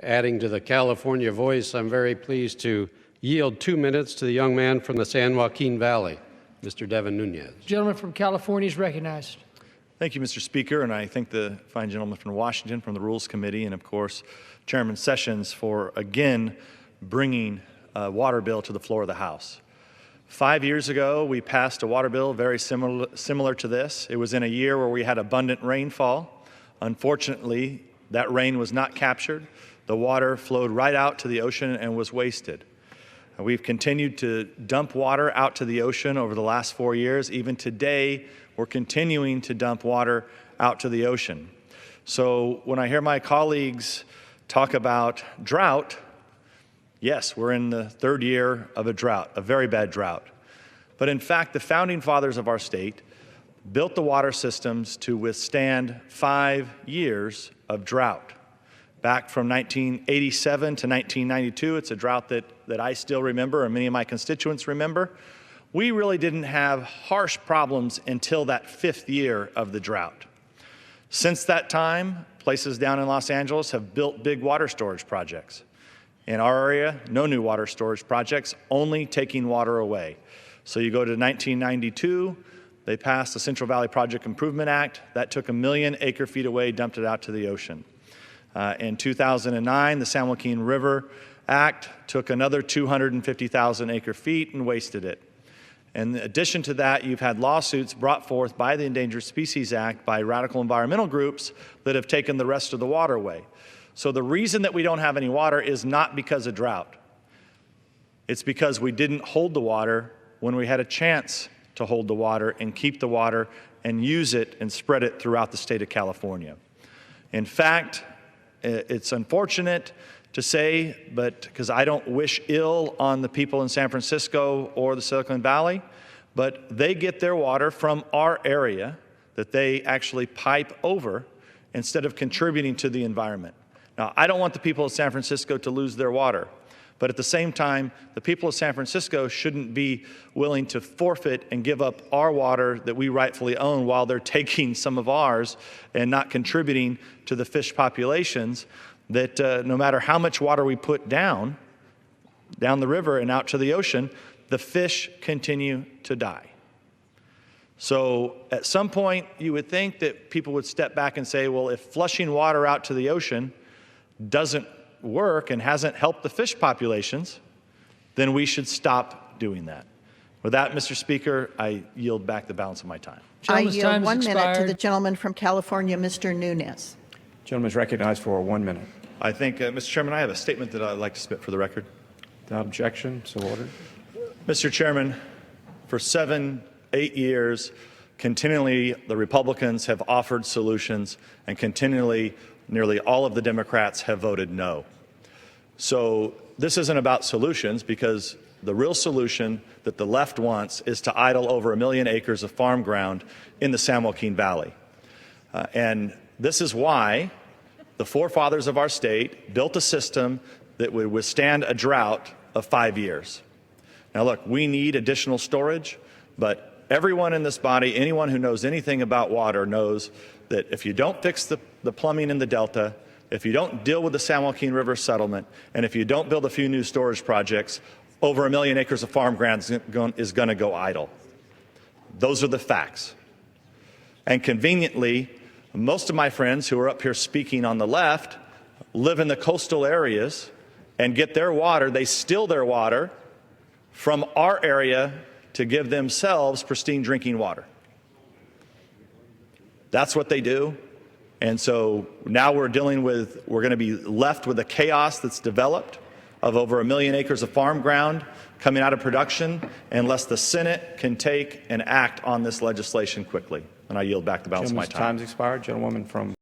Adding to the California voice, I'm very pleased to yield 2 minutes to the young man from the San Joaquin Valley, Mr. Devin Nunes. Gentleman from California is recognized. Thank you, Mr. Speaker, and I thank the fine gentleman from Washington from the Rules Committee and, of course, Chairman Sessions for, again, bringing a water bill to the floor of the House. 5 years ago, we passed a water bill very similar to this. It was in a year where we had abundant rainfall. Unfortunately, that rain was not captured. The water flowed right out to the ocean and was wasted. We've continued to dump water out to the ocean over the last 4 years. Even today, we're continuing to dump water out to the ocean. So when I hear my colleagues talk about drought, yes, we're in the third year of a drought, a very bad drought. But in fact, the founding fathers of our state built the water systems to withstand 5 years of drought. Back from 1987 to 1992, it's a drought that I still remember and many of my constituents remember. We really didn't have harsh problems until that 5th year of the drought. Since that time, places down in Los Angeles have built big water storage projects. In our area, no new water storage projects, only taking water away. So you go to 1992, they passed the Central Valley Project Improvement Act. That took 1 million acre-feet away, dumped it out to the ocean. In 2009, the San Joaquin River Act took another 250,000 acre-feet and wasted it. In addition to that, you've had lawsuits brought forth by the Endangered Species Act by radical environmental groups that have taken the rest of the water away. So the reason that we don't have any water is not because of drought. It's because we didn't hold the water when we had a chance to hold the water and keep the water and use it and spread it throughout the state of California. In fact, it's unfortunate to say, but because I don't wish ill on the people in San Francisco or the Silicon Valley, but they get their water from our area that they actually pipe over instead of contributing to the environment. Now, I don't want the people of San Francisco to lose their water, but at the same time, the people of San Francisco shouldn't be willing to forfeit and give up our water that we rightfully own while they're taking some of ours and not contributing to the fish populations that no matter how much water we put down the river and out to the ocean, the fish continue to die. So at some point, you would think that people would step back and say, well, if flushing water out to the ocean doesn't work and hasn't helped the fish populations, then we should stop doing that. With that, Mr. Speaker, I yield back the balance of my time. I yield 1 minute to the gentleman from California, Mr. Nunes. Gentleman is recognized for 1 minute. I think, Mr. Chairman, I have a statement that I'd like to submit for the record. Without objection, so ordered. Mr. Chairman, for 7, 8 years, continually the Republicans have offered solutions, and continually nearly all of the Democrats have voted no. So this isn't about solutions, because the real solution that the left wants is to idle over 1 million acres of farm ground in the San Joaquin Valley. And this is why the forefathers of our state built a system that would withstand a drought of 5 years. Now look, we need additional storage, but everyone in this body, anyone who knows anything about water knows that if you don't fix the plumbing in the Delta, if you don't deal with the San Joaquin River settlement, and if you don't build a few new storage projects, over 1 million acres of farm ground is going to go idle. Those are the facts. And conveniently, most of my friends who are up here speaking on the left live in the coastal areas and get their water, they steal their water from our area to give themselves pristine drinking water. That's what they do. And so now we're going to be left with a chaos that's developed of over 1 million acres of farm ground coming out of production unless the Senate can take and act on this legislation quickly. And I yield back the balance of my time. Time's expired. Gentlewoman from